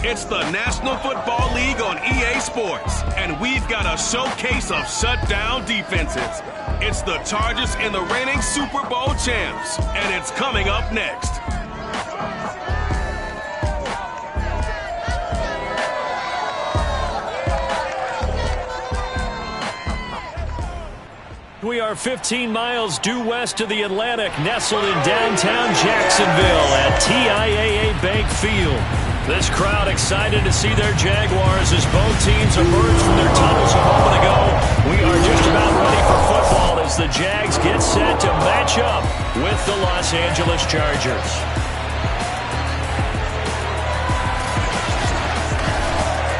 It's the National Football League on EA Sports, and we've got a showcase of shutdown defenses. It's the Chargers and the reigning Super Bowl champs, and it's coming up next. We are 15 miles due west of the Atlantic, nestled in downtown Jacksonville at TIAA Bank Field. This crowd excited to see their Jaguars as both teams emerged from their tunnels a moment ago. We are just about ready for football as the Jags get set to match up with the Los Angeles Chargers.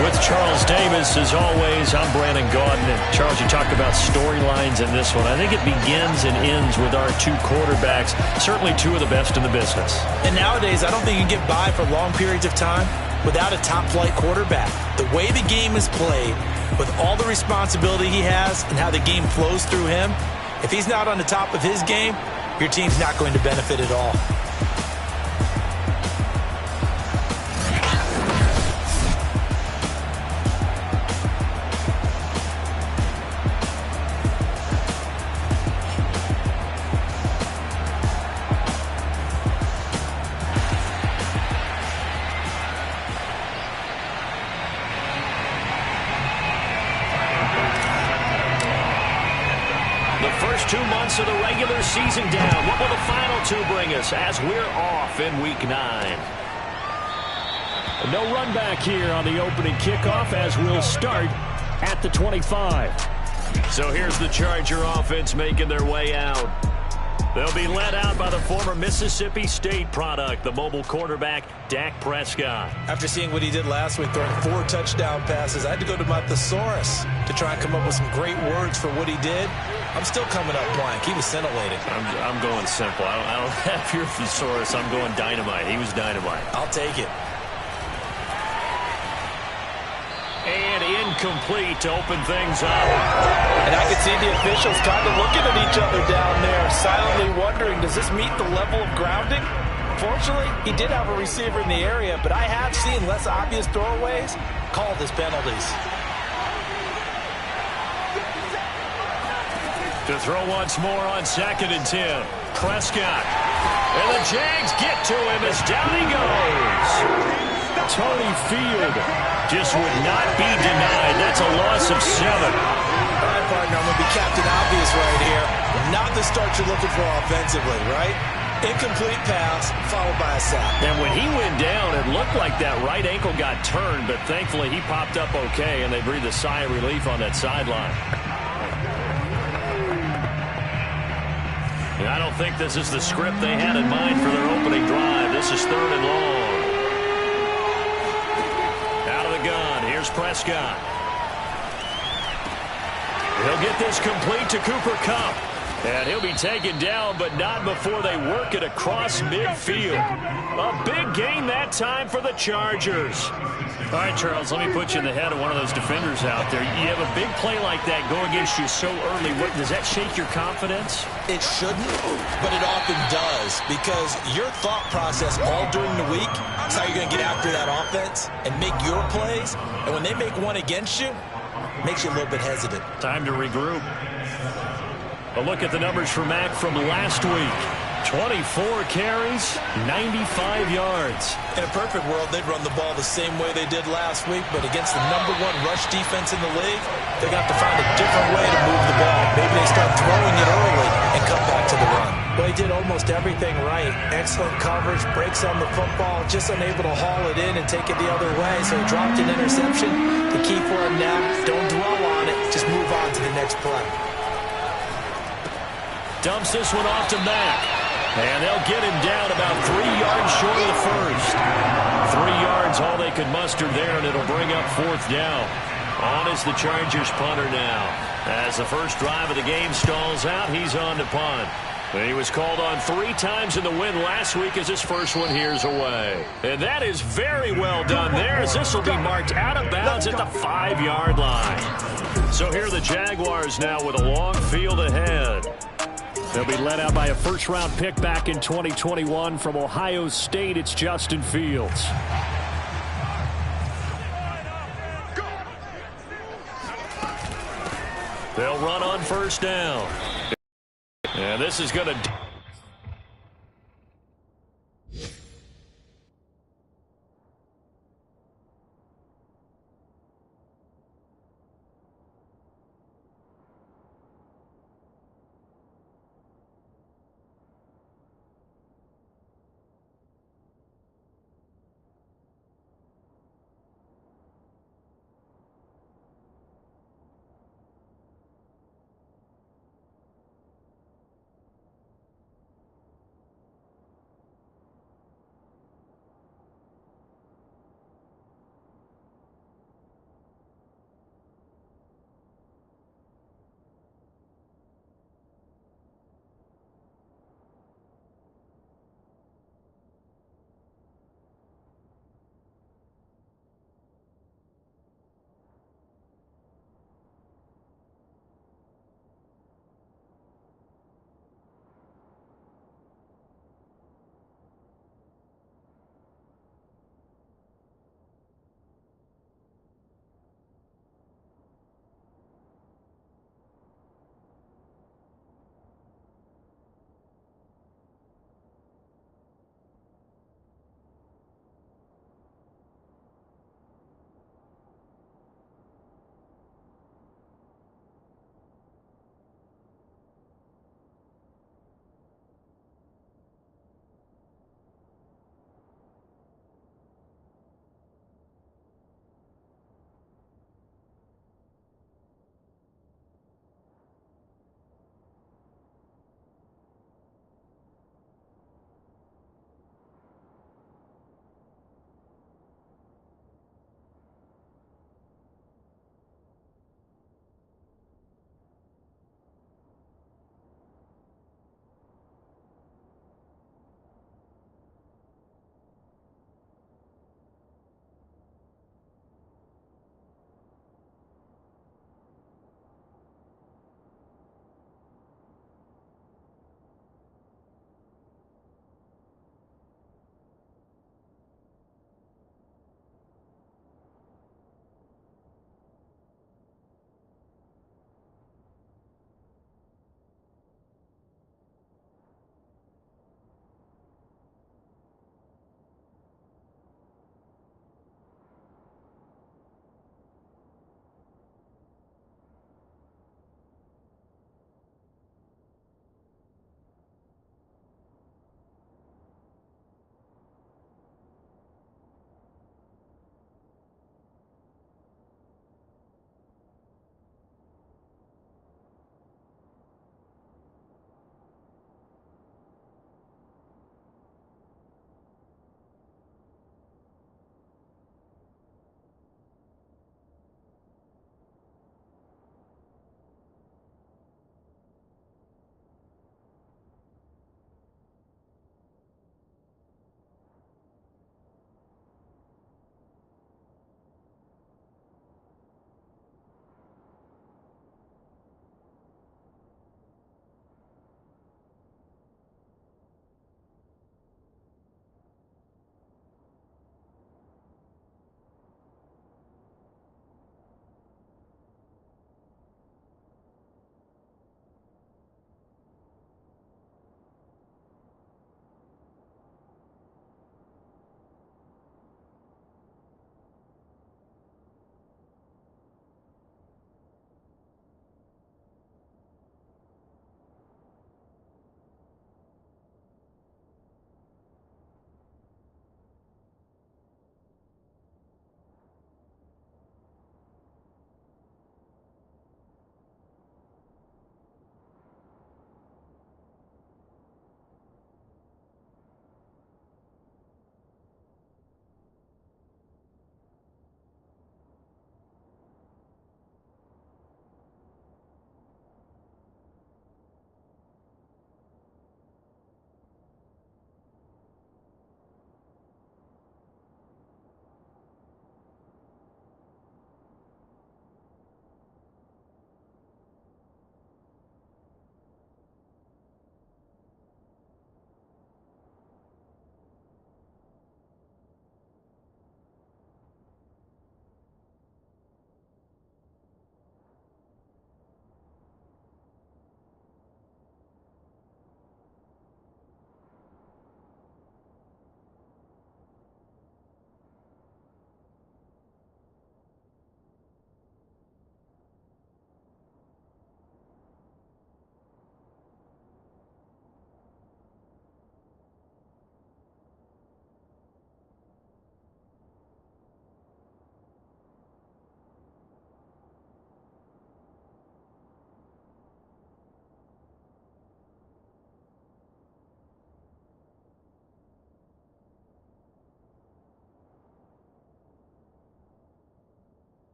With Charles Davis, as always, I'm Brandon Gaudin. And Charles, you talked about storylines in this one. I think it begins and ends with our two quarterbacks, certainly two of the best in the business. And nowadays, I don't think you can get by for long periods of time without a top-flight quarterback. The way the game is played, with all the responsibility he has and how the game flows through him, if he's not on the top of his game, your team's not going to benefit at all. First 2 months of the regular season down. What will the final two bring us as we're off in Week 9? No run back here on the opening kickoff as we'll start at the 25. So here's the Charger offense making their way out. They'll be led out by the former Mississippi State product, the mobile quarterback, Dak Prescott. After seeing what he did last week, throwing 4 touchdown passes, I had to go to my thesaurus to try and come up with some great words for what he did. I'm still coming up blank. He was scintillating. I'm going simple. I don't have your thesaurus. I'm going dynamite. He was dynamite. I'll take it. And incomplete to open things up. And I could see the officials kind of looking at each other down there, silently wondering, does this meet the level of grounding? Fortunately, he did have a receiver in the area, but I have seen less obvious throwaways called as penalties. To throw once more on 2nd and 10. Prescott. And the Jags get to him as down he goes. Tony Field just would not be denied. That's a loss of 7. All right, partner, I'm going to be Captain Obvious right here. Not the start you're looking for offensively, right? Incomplete pass followed by a sack. And when he went down, it looked like that right ankle got turned, but thankfully he popped up okay, and they breathed a sigh of relief on that sideline. And I don't think this is the script they had in mind for their opening drive. This is 3rd and long. Out of the gun, here's Prescott. He'll get this complete to Cooper Kupp. And he'll be taken down, but not before they work it across midfield. A big gain that time for the Chargers. All right, Charles, let me put you in the head of one of those defenders out there. You have a big play like that go against you so early. Does that shake your confidence? It shouldn't, but it often does, because your thought process all during the week is how you're going to get after that offense and make your plays. And when they make one against you, it makes you a little bit hesitant. Time to regroup. A look at the numbers for Mack from last week. 24 carries, 95 yards. In a perfect world, they'd run the ball the same way they did last week, but against the #1 rush defense in the league, they're going to have to find a different way to move the ball. Maybe they start throwing it early and come back to the run. Well, he did almost everything right. Excellent coverage, breaks on the football, just unable to haul it in and take it the other way, so he dropped an interception. The key for him now, don't dwell on it, just move on to the next play. Dumps this one off to Mack. And they'll get him down about 3 yards short of the first. 3 yards, all they could muster there, and it'll bring up 4th down. On is the Chargers punter now. As the first drive of the game stalls out, he's on to punt. He was called on 3 times in the win last week as his first one here's away. And that is very well done there, as this will be marked out of bounds at the 5-yard line. So here are the Jaguars now with a long field ahead. They'll be led out by a first-round pick back in 2021 from Ohio State. It's Justin Fields. They'll run on first down. And this is going to...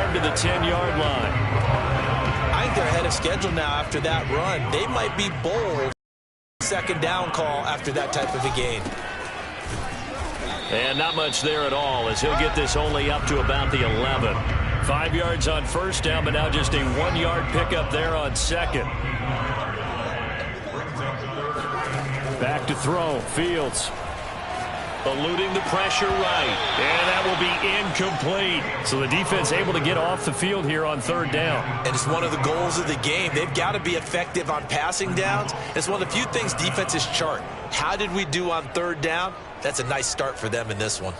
yard to the 10-yard line. I think they're ahead of schedule now after that run. They might be bold. Second down call after that type of a gain. And not much there at all, as he'll get this only up to about the 11. 5 yards on first down, but now just a 1-yard pickup there on second. Back to throw. Fields eluding the pressure right. And that will be incomplete. So the defense able to get off the field here on third down. And it's one of the goals of the game. They've got to be effective on passing downs. It's one of the few things defenses chart. How did we do on third down? That's a nice start for them in this one.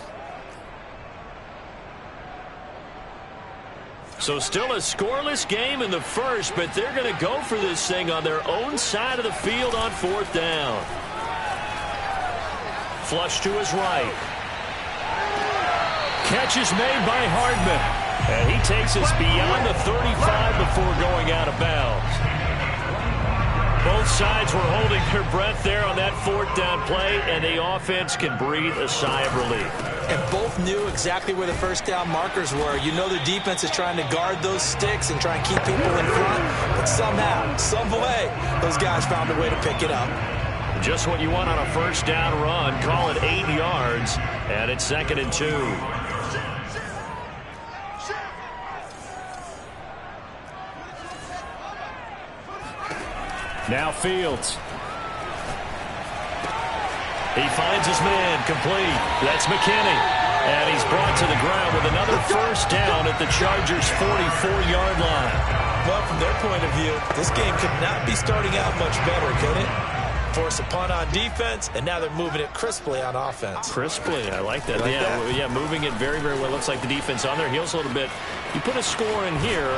So still a scoreless game in the first, but they're going to go for this thing on their own side of the field on fourth down. Flush to his right. Catch is made by Hardman. And he takes us beyond the 35 before going out of bounds. Both sides were holding their breath there on that fourth down play, and the offense can breathe a sigh of relief. And both knew exactly where the first down markers were. You know the defense is trying to guard those sticks and try and keep people in front. But somehow, some way, those guys found a way to pick it up. Just what you want on a first down run. Call it 8 yards, and it's 2nd and 2. Now Fields. He finds his man, complete. That's McKinney. And he's brought to the ground with another first down at the Chargers' 44-yard line. Well, from their point of view, this game could not be starting out much better, could it? Force a punt on defense, and now they're moving it crisply on offense. Crisply, I like that. Yeah, moving it very, very well. Looks like the defense on their heels a little bit. You put a score in here,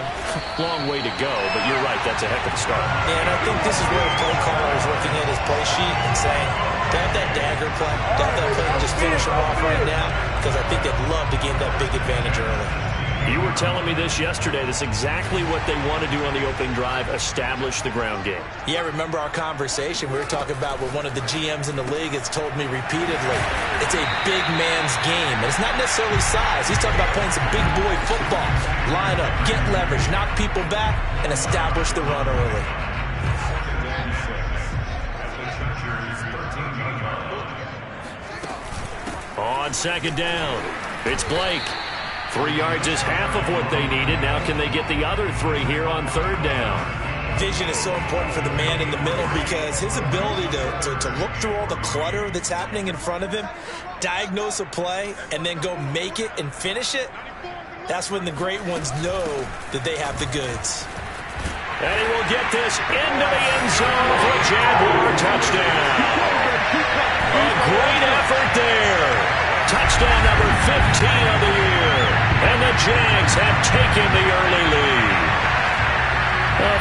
long way to go, but you're right, that's a heck of a start. Yeah, and I think this is where the play caller is looking at his play sheet and saying, don't that dagger play, don't that play and just finish them off right now, because I think they'd love to gain that big advantage early. You were telling me this yesterday. That's exactly what they want to do on the opening drive, establish the ground game. Yeah, remember our conversation? We were talking about what one of the GMs in the league has told me repeatedly. It's a big man's game, and it's not necessarily size. He's talking about playing some big boy football. Line up, get leverage, knock people back, and establish the run early. On second down, it's Blake. 3 yards is half of what they needed. Now can they get the other 3 here on third down? Vision is so important for the man in the middle because his ability to look through all the clutter that's happening in front of him, diagnose a play, and then go make it and finish it, that's when the great ones know that they have the goods. And he will get this into the end zone for a Jaguar touchdown. A great effort there. Touchdown number 15 of the year. And the Jags have taken the early lead.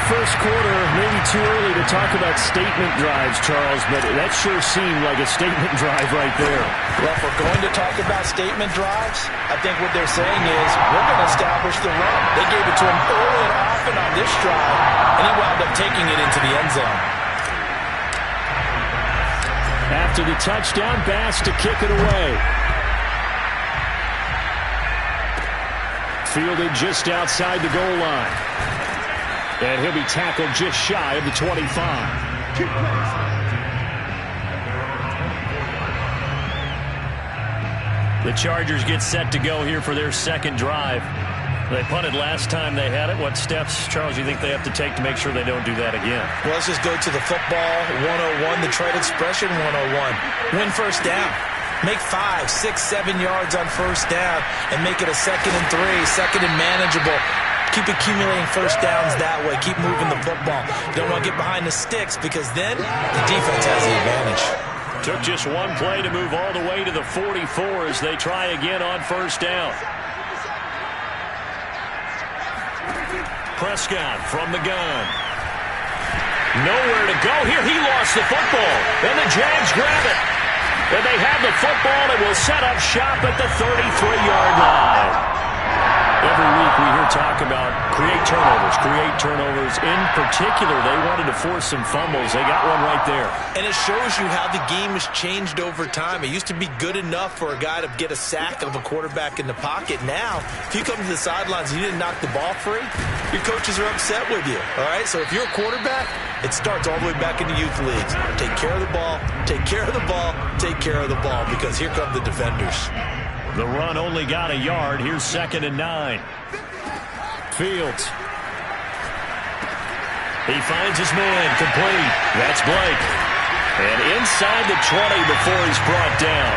First quarter, maybe too early to talk about statement drives, Charles, but that sure seemed like a statement drive right there. Well, if we're going to talk about statement drives, I think what they're saying is we're going to establish the run. They gave it to him early and often on this drive, and he wound up taking it into the end zone. After the touchdown, Bass to kick it away. Fielded just outside the goal line. And he'll be tackled just shy of the 25. The Chargers get set to go here for their second drive. They punted last time they had it. What steps, Charles, do you think they have to take to make sure they don't do that again? Well, let's just go to the football 101, the trade expression 101. Win first down. Make 5, 6, 7 yards on first down and make it a 2nd and 3, second and manageable. Keep accumulating first downs that way. Keep moving the football. You don't want to get behind the sticks because then the defense has the advantage. Took just one play to move all the way to the 44 as they try again on first down. Prescott from the gun. Nowhere to go here. He lost the football. And the Jags grab it. And they have the football and will set up shop at the 33-yard line. Every week we hear talk about create turnovers, create turnovers. In particular, they wanted to force some fumbles. They got one right there. And it shows you how the game has changed over time. It used to be good enough for a guy to get a sack of a quarterback in the pocket. Now, if you come to the sidelines and you didn't knock the ball free, your coaches are upset with you. All right, so if you're a quarterback, it starts all the way back in the youth leagues. Take care of the ball, take care of the ball, take care of the ball, because here come the defenders. The run only got a yard. Here's 2nd and 9. Fields. He finds his man, complete. That's Blake. And inside the 20 before he's brought down.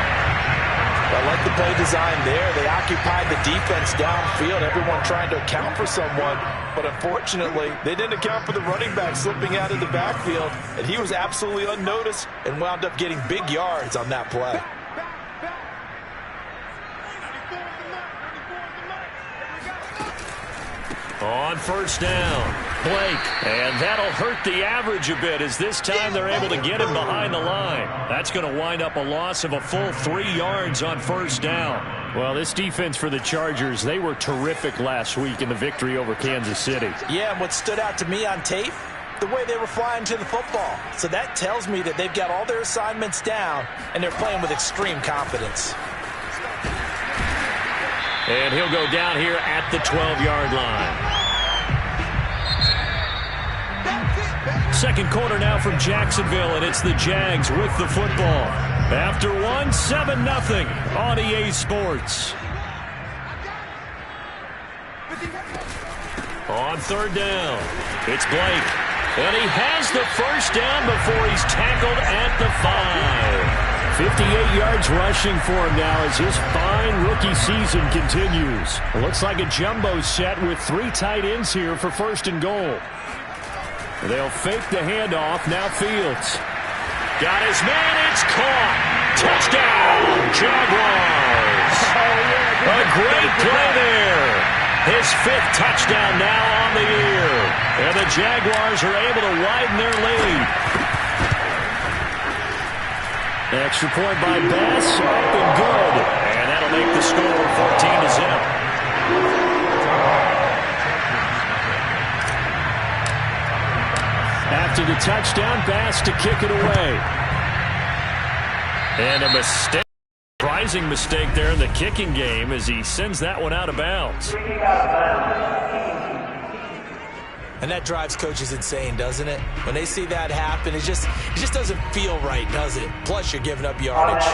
I like the play design there. They occupied the defense downfield, everyone trying to account for someone. But unfortunately, they didn't account for the running back slipping out of the backfield. And he was absolutely unnoticed and wound up getting big yards on that play. On 1st down, Blake. And that'll hurt the average a bit, as this time they're able to get him behind the line. That's going to wind up a loss of a full 3 yards on 1st down. Well, this defense for the Chargers, they were terrific last week in the victory over Kansas City. Yeah, and what stood out to me on tape, the way they were flying to the football. So that tells me that they've got all their assignments down, and they're playing with extreme confidence. And he'll go down here at the 12-yard line. 2nd quarter now from Jacksonville, and it's the Jags with the football. After one, 7-0 on EA Sports. On 3rd down, it's Blake. And he has the 1st down before he's tackled at the 5. 58 yards rushing for him now as his fine rookie season continues. It looks like a jumbo set with 3 tight ends here for 1st and goal. They'll fake the handoff. Now Fields. Got his man. It's caught. Touchdown, Jaguars. A great play there. His 5th touchdown now on the year. And the Jaguars are able to widen their lead. Extra point by Bass, up and good. And that'll make the score 14-0. After the touchdown, Bass to kick it away. And a mistake, surprising mistake there in the kicking game as he sends that one out of bounds. And that drives coaches insane, doesn't it? When they see that happen, it just doesn't feel right, does it? Plus, you're giving up yardage.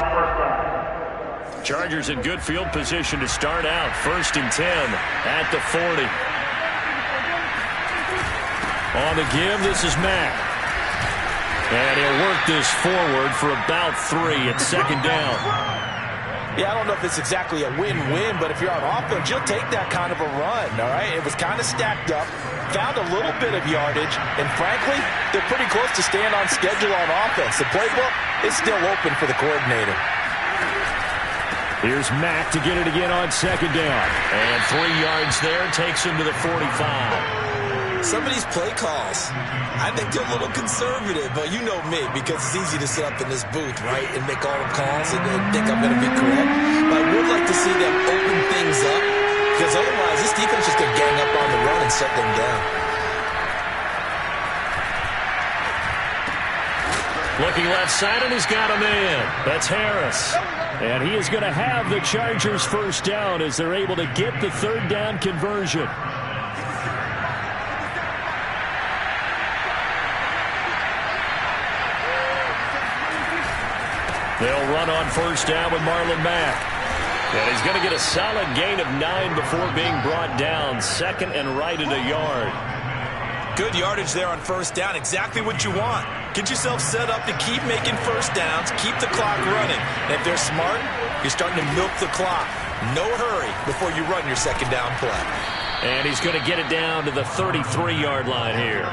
Chargers in good field position to start out. 1st and 10 at the 40. On the give, this is Mack. And he'll work this forward for about 3 at 2nd down. Yeah, I don't know if it's exactly a win-win, but if you're on offense, you'll take that kind of a run, all right? It was kind of stacked up, found a little bit of yardage, and frankly, they're pretty close to staying on schedule on offense. The playbook is still open for the coordinator. Here's Mack to get it again on 2nd down. And 3 yards there, takes him to the 45. Some of these play calls, I think they're a little conservative, but you know me, because it's easy to sit up in this booth, right, and make all the calls and think I'm going to be correct. But I would like to see them open things up, because otherwise this defense is going to gang up on the run and shut them down. Looking left side, and he's got a man. That's Harris. And he is going to have the Chargers 1st down as they're able to get the 3rd down conversion. They'll run on 1st down with Marlon Mack. And he's going to get a solid gain of 9 before being brought down. 2nd and right at a yard. Good yardage there on 1st down. Exactly what you want. Get yourself set up to keep making 1st downs, keep the clock running. And if they're smart, you're starting to milk the clock. No hurry before you run your 2nd down play. And he's going to get it down to the 33-yard line here.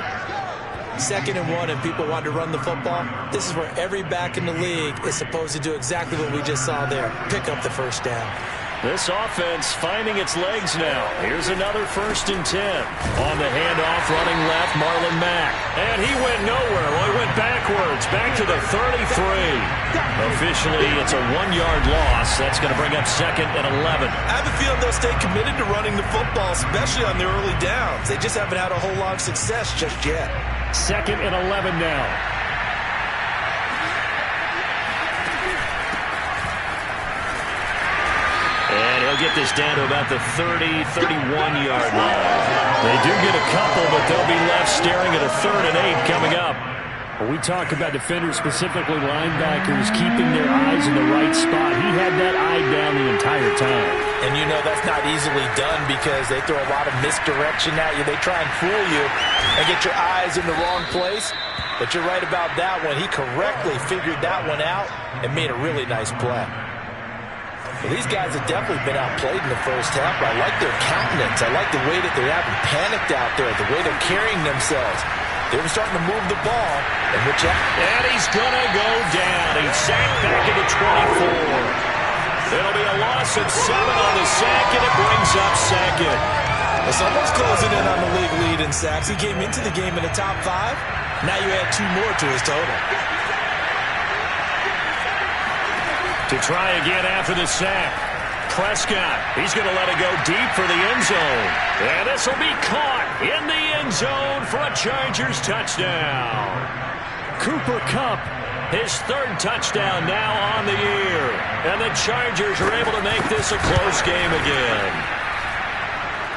2nd and 1 and people want to run the football. This is where every back in the league is supposed to do exactly what we just saw there. Pick up the 1st down. This offense finding its legs now. Here's another 1st and 10. On the handoff, running left, Marlon Mack. And he went nowhere. Well, he went backwards, back to the 33. Officially, it's a 1-yard loss. That's going to bring up 2nd and 11. I have a feeling they'll stay committed to running the football, especially on their early downs. They just haven't had a whole lot of success just yet. 2nd and 11 now. And he'll get this down to about the 30, 31-yard line. They do get a couple, but they'll be left staring at a 3rd and 8 coming up. When we talk about defenders, specifically linebackers, keeping their eyes in the right spot, he had that eye down the entire time. And you know that's not easily done because they throw a lot of misdirection at you. They try and fool you and get your eyes in the wrong place. But you're right about that one. He correctly figured that one out and made a really nice play. Well, these guys have definitely been outplayed in the first half, but I like their countenance. I like the way that they haven't panicked out there, the way they're carrying themselves. They were starting to move the ball. And he's going to go down. He's sacked back at the 24. It'll be a loss of 7 on the sack, and it brings up 2nd. It's almost closing in on the league lead in sacks. He came into the game in the top 5. Now you add 2 more to his total. To try again after the sack. Prescott, he's going to let it go deep for the end zone. And this will be caught in the end zone for a Chargers touchdown. Cooper Kupp, his 3rd touchdown now on the year. And the Chargers are able to make this a close game again.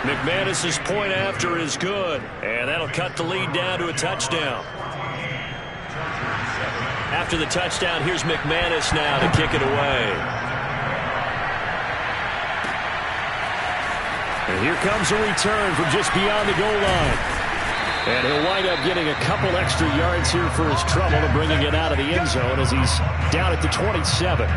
McManus's point after is good. And that'll cut the lead down to a touchdown. After the touchdown, here's McManus now to kick it away. And here comes a return from just beyond the goal line. And he'll wind up getting a couple extra yards here for his trouble and bringing it out of the end zone as he's down at the 27.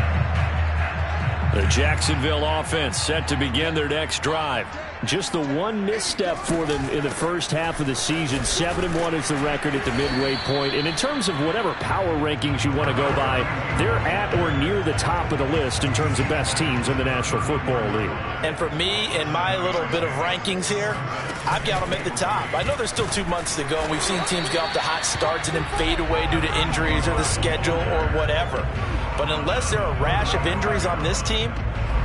The Jacksonville offense set to begin their next drive. Just the one misstep for them in the first half of the season. 7-1 is the record at the midway point. And in terms of whatever power rankings you want to go by, they're at or near the top of the list in terms of best teams in the National Football League. And for me, in my little bit of rankings here, I've got them at the top. I know there's still 2 months to go, and we've seen teams get off to hot starts and then fade away due to injuries or the schedule or whatever. But unless there are a rash of injuries on this team,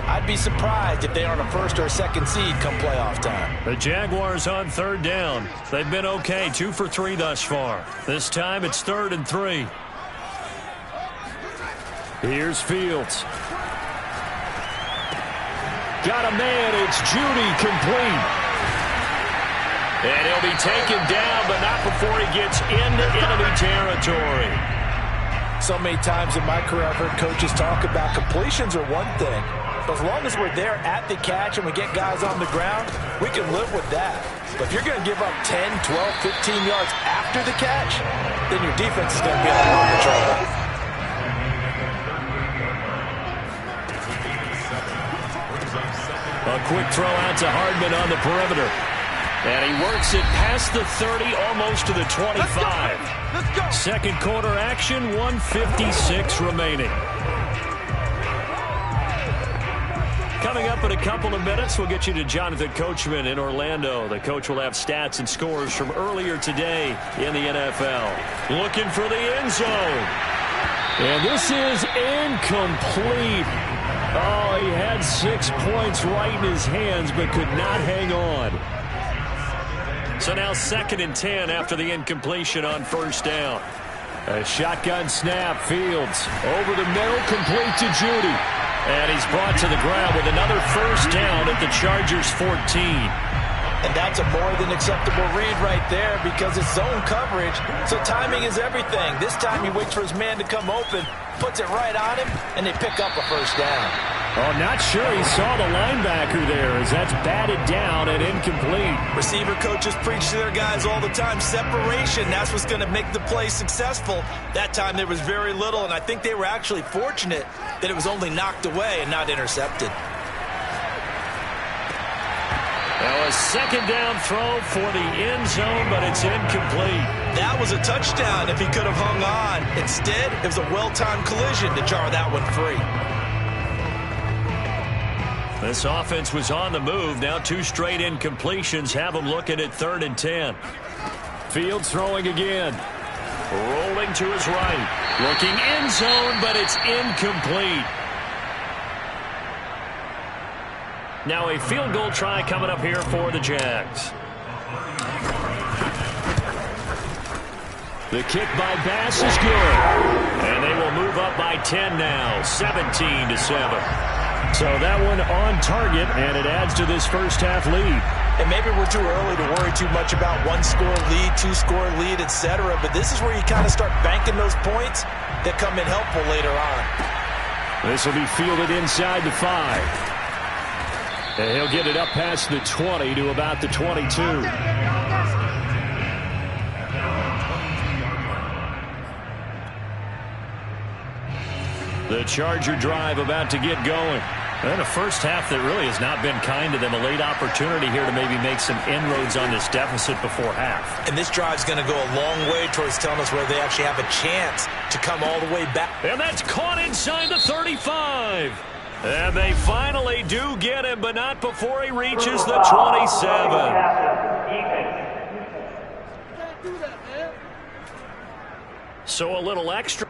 I'd be surprised if they aren't a 1st or 2nd seed come playoff time. The Jaguars on 3rd down. They've been okay, 2 for 3 thus far. This time it's 3rd and 3. Here's Fields. Got a man, it's Judy, complete. And he'll be taken down, but not before he gets into enemy territory. So many times in my career I've heard coaches talk about completions are one thing. But as long as we're there at the catch and we get guys on the ground, we can live with that. But if you're going to give up 10, 12, 15 yards after the catch, then your defense is going to be in a lot of trouble. A quick throw out to Hardman on the perimeter. And he works it past the 30, almost to the 25. Let's go. 2nd quarter action, 1:56 remaining. Coming up in a couple of minutes, we'll get you to Jonathan Coachman in Orlando. The coach will have stats and scores from earlier today in the NFL. Looking for the end zone. And this is incomplete. Oh, he had 6 points right in his hands, but could not hang on. So now 2nd and 10 after the incompletion on 1st down. A shotgun snap, Fields. Over the middle, complete to Judy. And he's brought to the ground with another 1st down at the Chargers 14. And that's a more than acceptable read right there because it's zone coverage, so timing is everything. This time he waits for his man to come open, puts it right on him, and they pick up a 1st down. Oh, not sure he saw the linebacker there as that's batted down and incomplete. Receiver coaches preach to their guys all the time. Separation, that's what's going to make the play successful. That time there was very little, and I think they were actually fortunate that it was only knocked away and not intercepted. Now a 2nd down throw for the end zone, but it's incomplete. That was a touchdown if he could have hung on. Instead, it was a well-timed collision to jar that one free. This offense was on the move. Now 2 straight incompletions have them looking at 3rd and 10. Fields throwing again. Rolling to his right. Looking end zone, but it's incomplete. Now a field goal try coming up here for the Jags. The kick by Bass is good. And they will move up by 10 now, 17-7. So that one on target, and it adds to this first half lead. And maybe we're too early to worry too much about 1-score lead, 2-score lead, etc. But this is where you kind of start banking those points that come in helpful later on. This will be fielded inside the 5. And he'll get it up past the 20 to about the 22. The Charger drive about to get going. And a first half that really has not been kind to them. A late opportunity here to maybe make some inroads on this deficit before half. And this drive's going to go a long way towards telling us whether they actually have a chance to come all the way back. And that's caught inside the 35. And they finally do get him, but not before he reaches the 27. So a little extra.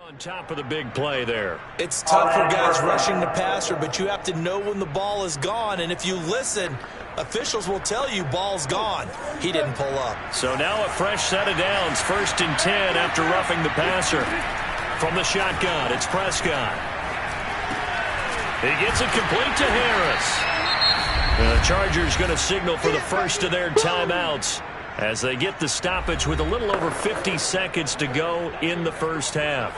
On top of the big play there. It's tough for guys rushing the passer, but you have to know when the ball is gone. And if you listen, officials will tell you ball's gone. He didn't pull up. So now a fresh set of downs. 1st and 10 after roughing the passer. From the shotgun, it's Prescott. He gets it complete to Harris. And the Chargers going to signal for the first of their timeouts as they get the stoppage with a little over 50 seconds to go in the first half.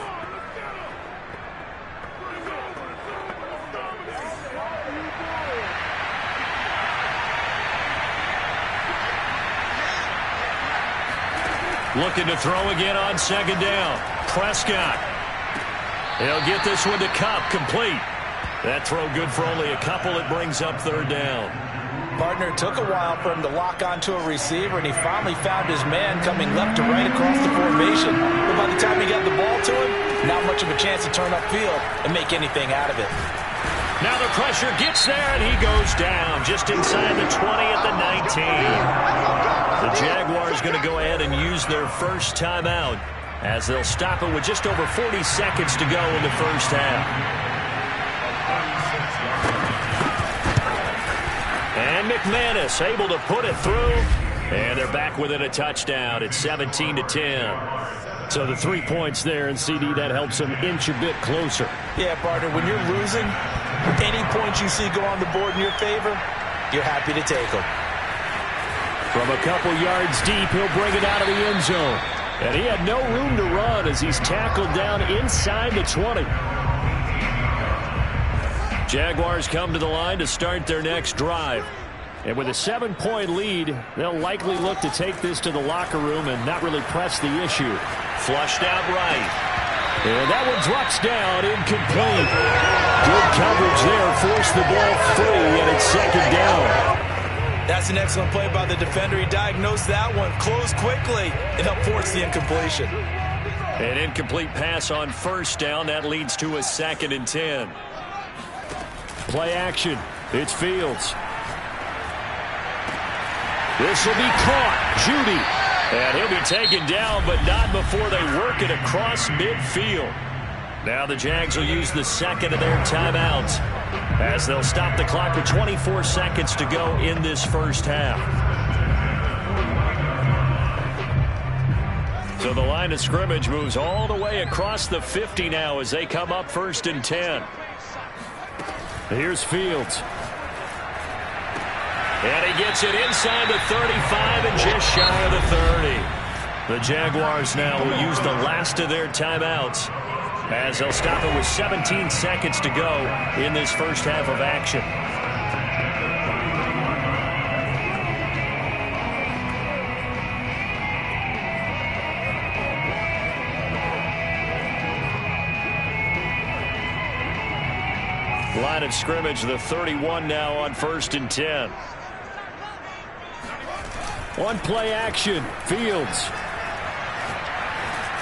Looking to throw again on 2nd down. Prescott. He'll get this one to Cup, complete. That throw good for only a couple. It brings up 3rd down. Partner, it took a while for him to lock onto a receiver, and he finally found his man coming left to right across the formation. But by the time he got the ball to him, not much of a chance to turn upfield and make anything out of it. Now the pressure gets there, and he goes down just inside the 20 at the 19. The Jaguars going to go ahead and use their first timeout as they'll stop it with just over 40 seconds to go in the first half. And McManus able to put it through. And they're back within a touchdown. It's 17-10. So the 3 points there, and CD, that helps them inch a bit closer. Yeah, partner, when you're losing, any points you see go on the board in your favor, you're happy to take them. From a couple yards deep, he'll bring it out of the end zone. And he had no room to run as he's tackled down inside the 20. Jaguars come to the line to start their next drive. And with a 7-point lead, they'll likely look to take this to the locker room and not really press the issue. Flushed out right. And that one drops down, incomplete. Good coverage there, forced the ball free, and it's 2nd down. That's an excellent play by the defender. He diagnosed that one, closed quickly, and helped force the incompletion. An incomplete pass on 1st down. That leads to a 2nd and 10. Play action. It's Fields. This will be caught. Judy. And he'll be taken down, but not before they work it across midfield. Now the Jags will use the 2nd of their timeouts as they'll stop the clock with 24 seconds to go in this first half. So the line of scrimmage moves all the way across the 50 now as they come up 1st and 10. Here's Fields. And he gets it inside the 35 and just shy of the 30. The Jaguars now will use the last of their timeouts as they'll stop it with 17 seconds to go in this first half of action. Line of scrimmage, the 31 now on 1st and 10. One play action. Fields.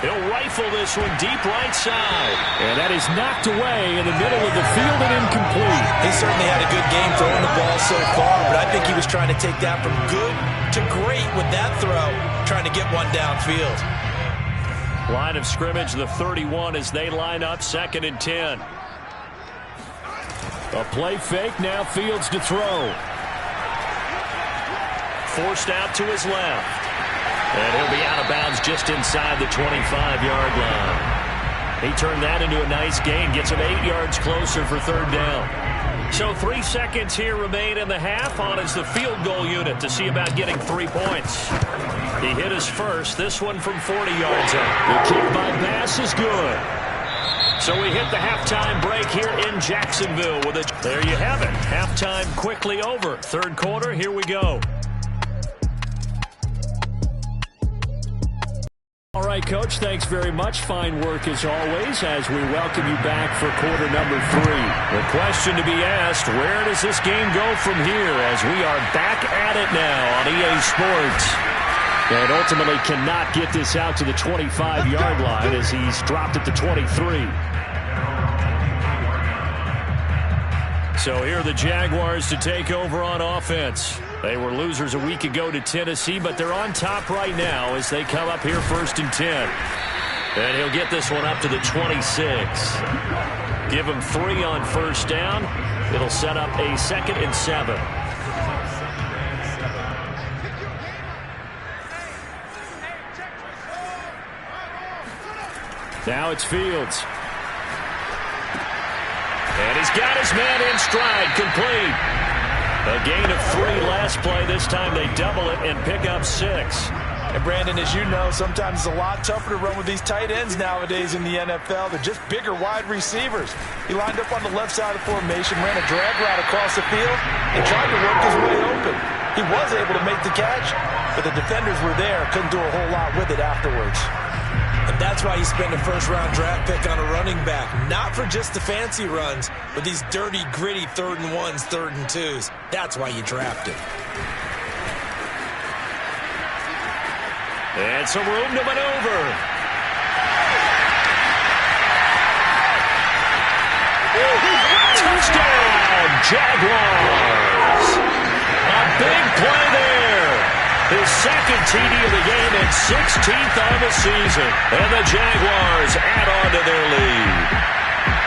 He'll rifle this one deep right side. And that is knocked away in the middle of the field and incomplete. He certainly had a good game throwing the ball so far, but I think he was trying to take that from good to great with that throw, trying to get one downfield. Line of scrimmage, the 31 as they line up 2nd and 10. A play fake, now Fields to throw. Forced out to his left. And he'll be out of bounds just inside the 25-yard line. He turned that into a nice gain, gets him 8 yards closer for 3rd down. So 3 seconds here remain in the half on as the field goal unit to see about getting 3 points. He hit his first, this one from 40 yards out. The kick by Bass is good. So we hit the halftime break here in Jacksonville with it. There you have it. Halftime quickly over. 3rd quarter, here we go. All right, Coach, thanks very much. Fine work as always as we welcome you back for quarter number 3. The question to be asked, where does this game go from here as we are back at it now on EA Sports? And ultimately cannot get this out to the 25-yard line as he's dropped it to 23. So here are the Jaguars to take over on offense. They were losers a week ago to Tennessee, but they're on top right now as they come up here 1st and 10. And he'll get this one up to the 26. Give him 3 on first down. It'll set up a 2nd and 7. Now it's Fields. And he's got his man in stride, complete. A gain of 3 last play. This time they double it and pick up 6. And Brandon, as you know, sometimes it's a lot tougher to run with these tight ends nowadays in the NFL. They're just bigger wide receivers. He lined up on the left side of the formation, ran a drag route across the field, and tried to work his way open. He was able to make the catch, but the defenders were there, couldn't do a whole lot with it afterwards. And that's why you spend a first-round draft pick on a running back. Not for just the fancy runs, but these dirty, gritty 3rd and 1s, 3rd and 2s. That's why you draft him. And some room to maneuver. Touchdown, Jaguars. A big play there. His 2nd TD of the game and 16th on the season. And the Jaguars add on to their lead.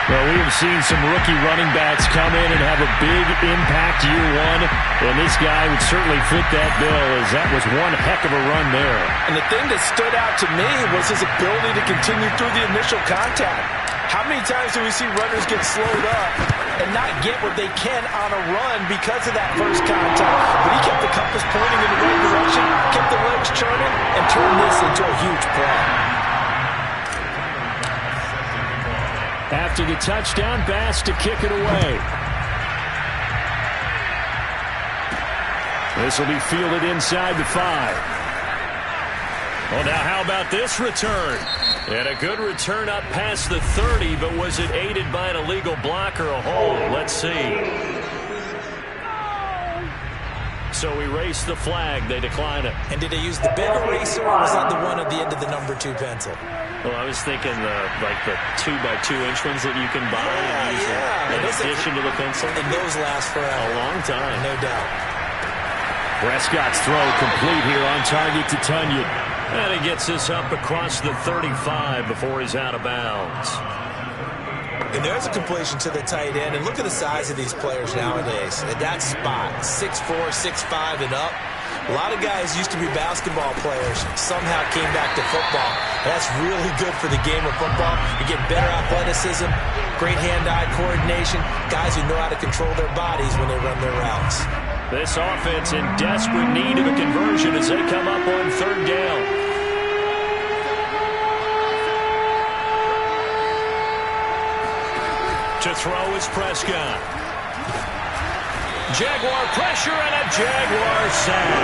Well, we have seen some rookie running backs come in and have a big impact year 1, and this guy would certainly fit that bill, as that was one heck of a run there. And the thing that stood out to me was his ability to continue through the initial contact. How many times do we see runners get slowed up and not get what they can on a run because of that first contact? But he kept the compass pointing in the right direction, kept the legs churning, and turned this into a huge play. After the touchdown, Bass to kick it away. This will be fielded inside the 5. Well, now how about this return? And a good return up past the 30, but was it aided by an illegal block or a hold? Let's see. So erase the flag. They decline it. And did they use the big eraser, or was that the one at the end of the number 2 pencil? Well, I was thinking like the 2x2 inch ones that you can buy and use in addition to the pencil. And those last for a long time. No doubt. Prescott's throw complete here on target to Tunyon. And he gets this up across the 35 before he's out of bounds. And there's a completion to the tight end. And look at the size of these players nowadays. At that spot, 6'4", 6'5", and up. A lot of guys used to be basketball players, somehow came back to football. That's really good for the game of football. You get better athleticism, great hand-eye coordination, guys who know how to control their bodies when they run their routes. This offense in desperate need of a conversion as they come up on 3rd down. To throw is Prescott. Jaguar pressure and a Jaguar sack.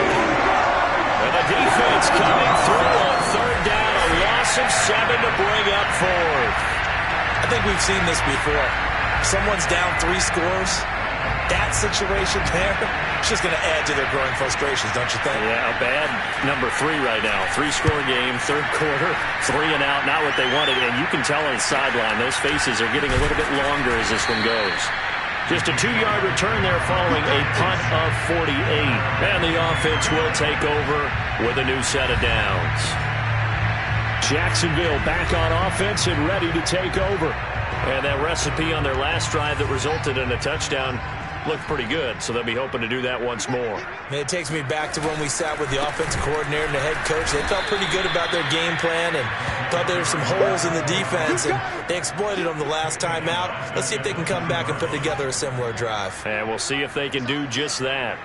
And the defense coming through on 3rd down. A loss of 7 to bring up 4th. I think we've seen this before. Someone's down 3 scores. That situation there, it's just going to add to their growing frustrations, don't you think? Yeah, a bad number 3 right now. 3-score game, 3rd quarter, 3 and out, not what they wanted. And you can tell on the sideline, those faces are getting a little bit longer as this one goes. Just a 2-yard return there following a punt of 48. And the offense will take over with a new set of downs. Jacksonville back on offense and ready to take over. And that recipe on their last drive that resulted in a touchdown looked pretty good, so they'll be hoping to do that once more. And it takes me back to when we sat with the offensive coordinator and the head coach. They felt pretty good about their game plan and thought there were some holes in the defense, and they exploited them the last time out. Let's see if they can come back and put together a similar drive. And we'll see if they can do just that.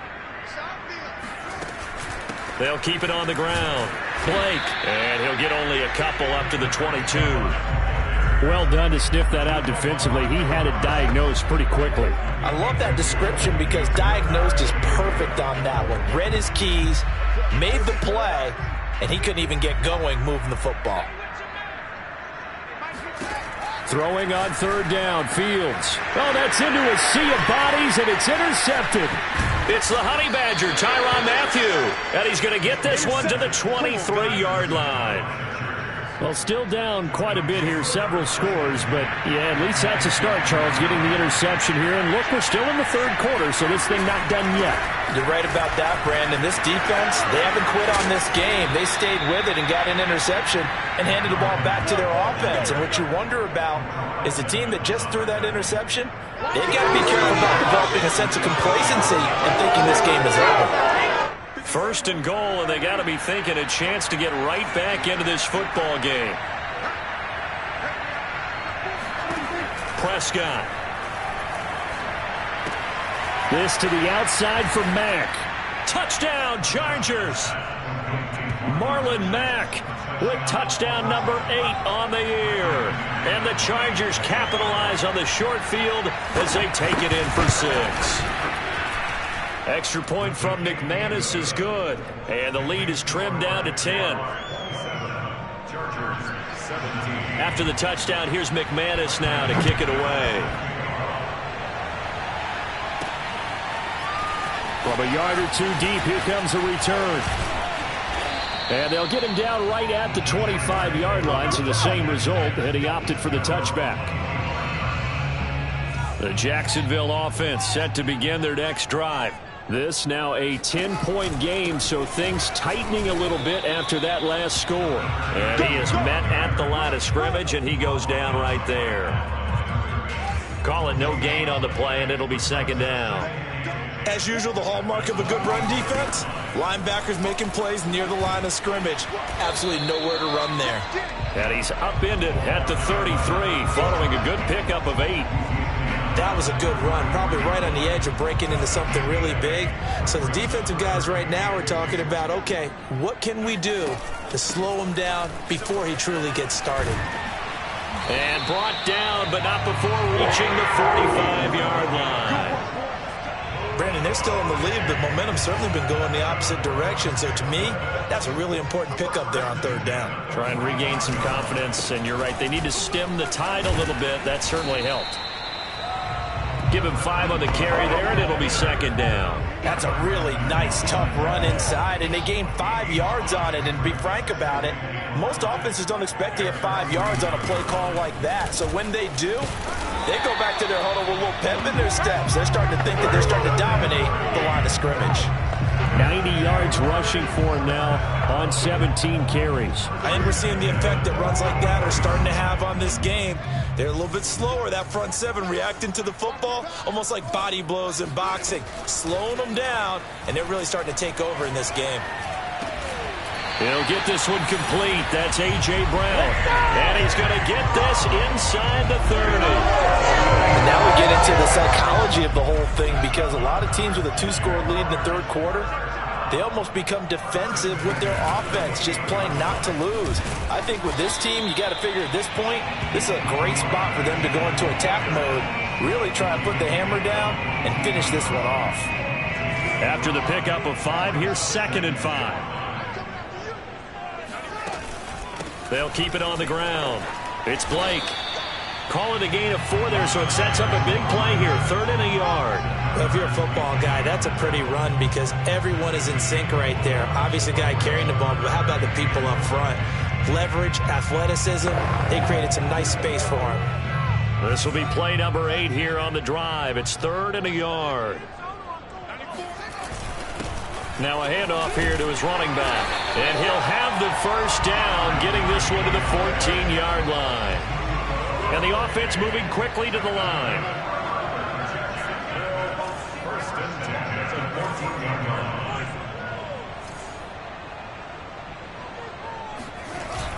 They'll keep it on the ground. Blake, and he'll get only a couple up to the 22. Well done to sniff that out defensively. He had it diagnosed pretty quickly. I love that description because diagnosed is perfect on that one. Read his keys, made the play, and he couldn't even get going moving the football. Throwing on 3rd down, Fields. Oh, that's into a sea of bodies, and it's intercepted. It's the Honey Badger, Tyrann Mathieu, and he's going to get this one to the 23-yard line. Well, still down quite a bit here, several scores, but yeah, at least that's a start, Charles, getting the interception here. And look, we're still in the third quarter, so this thing not done yet. You're right about that, Brandon. This defense, they haven't quit on this game. They stayed with it and got an interception and handed the ball back to their offense. And what you wonder about is the team that just threw that interception, they've got to be careful about developing a sense of complacency and thinking this game is over. First and goal, and they got to be thinking a chance to get right back into this football game. Prescott. This to the outside for Mack. Touchdown, Chargers. Marlon Mack with touchdown number 8 on the year. And the Chargers capitalize on the short field as they take it in for 6. Extra point from McManus is good. And the lead is trimmed down to 10. After the touchdown, here's McManus now to kick it away. From a yard or two deep, here comes a return. And they'll get him down right at the 25-yard line, so the same result, and he opted for the touchback. The Jacksonville offense set to begin their next drive. This now a 10-point game, so things tightening a little bit after that last score. And he is met at the line of scrimmage, and he goes down right there. Call it no gain on the play, and it'll be second down. As usual, the hallmark of a good run defense, linebackers making plays near the line of scrimmage. Absolutely nowhere to run there. And he's upended at the 33, following a good pickup of 8. That was a good run, probably right on the edge of breaking into something really big. So the defensive guys right now are talking about, okay, what can we do to slow him down before he truly gets started? And brought down, but not before reaching the 45-yard line. Brandon, they're still in the lead, but momentum's certainly been going the opposite direction. So to me, that's a really important pickup there on third down. Try and regain some confidence, and you're right, they need to stem the tide a little bit. That certainly helped. Give him 5 on the carry there, and it'll be second down. That's a really nice, tough run inside, and they gained 5 yards on it. And to be frank about it, most offenses don't expect to get 5 yards on a play call like that. So when they do, they go back to their huddle with a little pep in their steps. They're starting to think that they're starting to dominate the line of scrimmage. 90 yards rushing for him now on 17 carries. I think we're seeing the effect that runs like that are starting to have on this game. They're a little bit slower, that front 7 reacting to the football, almost like body blows in boxing, slowing them down, and they're really starting to take over in this game. He'll get this one complete. That's A.J. Brown. And he's going to get this inside the 30. And now we get into the psychology of the whole thing, because a lot of teams with a 2-score lead in the third quarter, they almost become defensive with their offense, just playing not to lose. I think with this team, you got to figure at this point, this is a great spot for them to go into attack mode, really try and put the hammer down and finish this one off. After the pickup of 5, here's 2nd and 5. They'll keep it on the ground. It's Blake. Call it a gain of 4 there, so it sets up a big play here. 3rd and a yard. Well, if you're a football guy, that's a pretty run because everyone is in sync right there. Obviously, the guy carrying the ball, but how about the people up front? Leverage, athleticism, they created some nice space for him. This will be play number 8 here on the drive. It's 3rd and a yard. Now a handoff here to his running back. And he'll have the first down, getting this one to the 14-yard line. And the offense moving quickly to the line.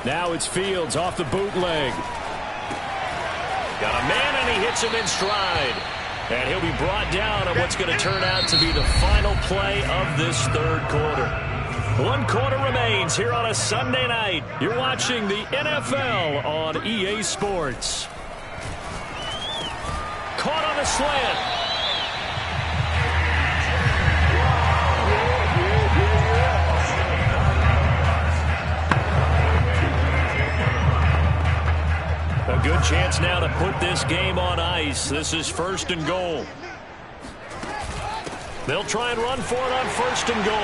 Now it's Fields off the bootleg. Got a man, and he hits him in stride. And he'll be brought down on what's going to turn out to be the final play of this third quarter. 1 quarter remains here on a Sunday night. You're watching the NFL on EA Sports. Caught on the slant. A good chance now to put this game on ice. This is 1st and goal. They'll try and run for it on 1st and goal.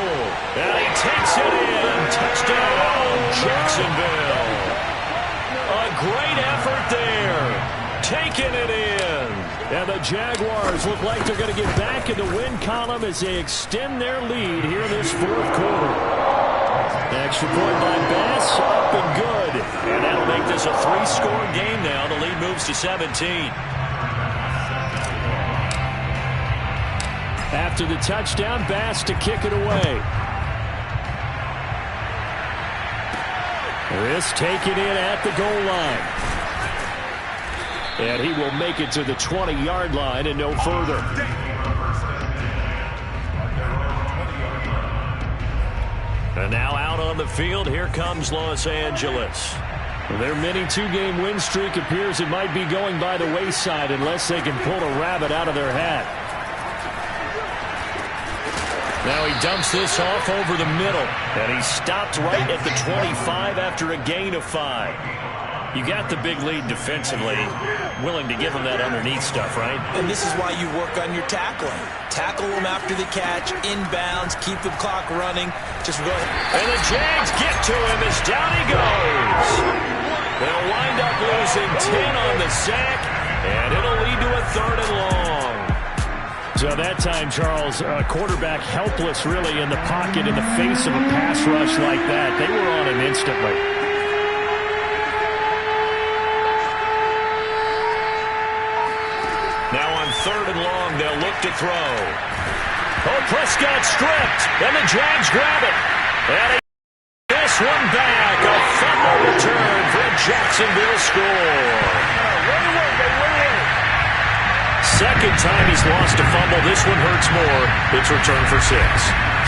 And he takes it in. Touchdown, Jacksonville. great effort there. Taking it in. And the Jaguars look like they're going to get back in the win column as they extend their lead here in this fourth quarter. Extra point by Bass, up and good. And that'll make this a 3-score game now. The lead moves to 17. After the touchdown, Bass to kick it away. This taken in at the goal line. And he will make it to the 20-yard line and no further. And now out on the field, here comes Los Angeles. Their mini 2-game win streak appears it might be going by the wayside unless they can pull a rabbit out of their hat. Now he dumps this off over the middle. And he stopped right at the 25 after a gain of 5. You got the big lead defensively. Willing to give him that underneath stuff, right? And this is why you work on your tackling. Tackle them after the catch, inbounds, keep the clock running. Just go ahead. And the Jags get to him as down he goes. They'll wind up losing 10 on the sack, and it'll lead to a 3rd and long. So that time, Charles, quarterback helpless really in the pocket in the face of a pass rush like that. They were on him instantly. Now on 3rd and long, they'll look to throw. Oh, Prescott stripped, and the Jags grab it. And he this one back. A fumble return for a Jacksonville score. Second time he's lost a fumble. This one hurts more. It's returned for 6.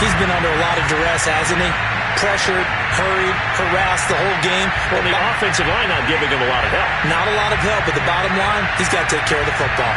He's been under a lot of duress, hasn't he? Pressured, hurried, harassed the whole game. Well, the offensive line not giving him a lot of help. Not a lot of help, but the bottom line, he's got to take care of the football.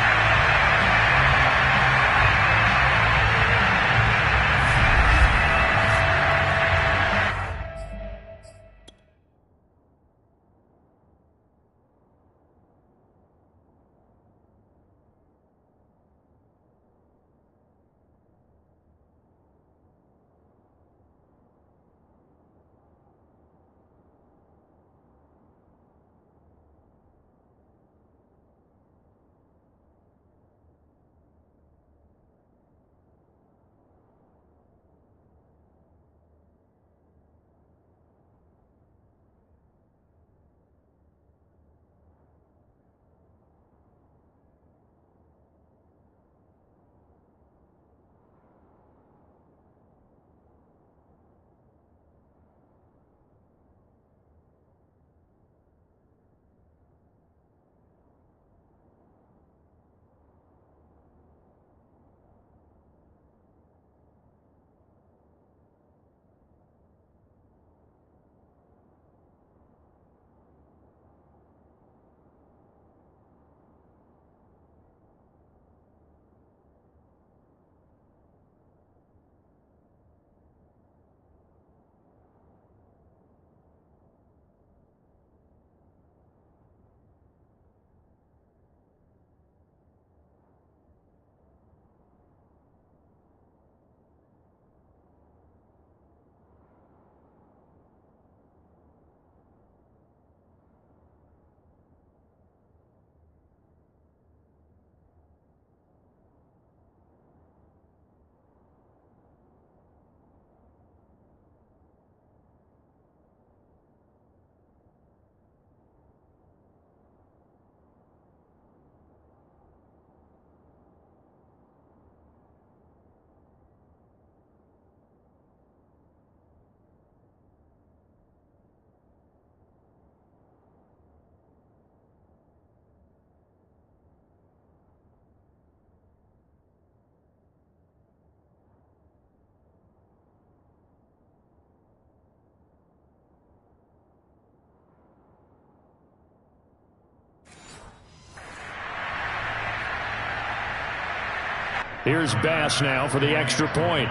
Here's Bass now for the extra point.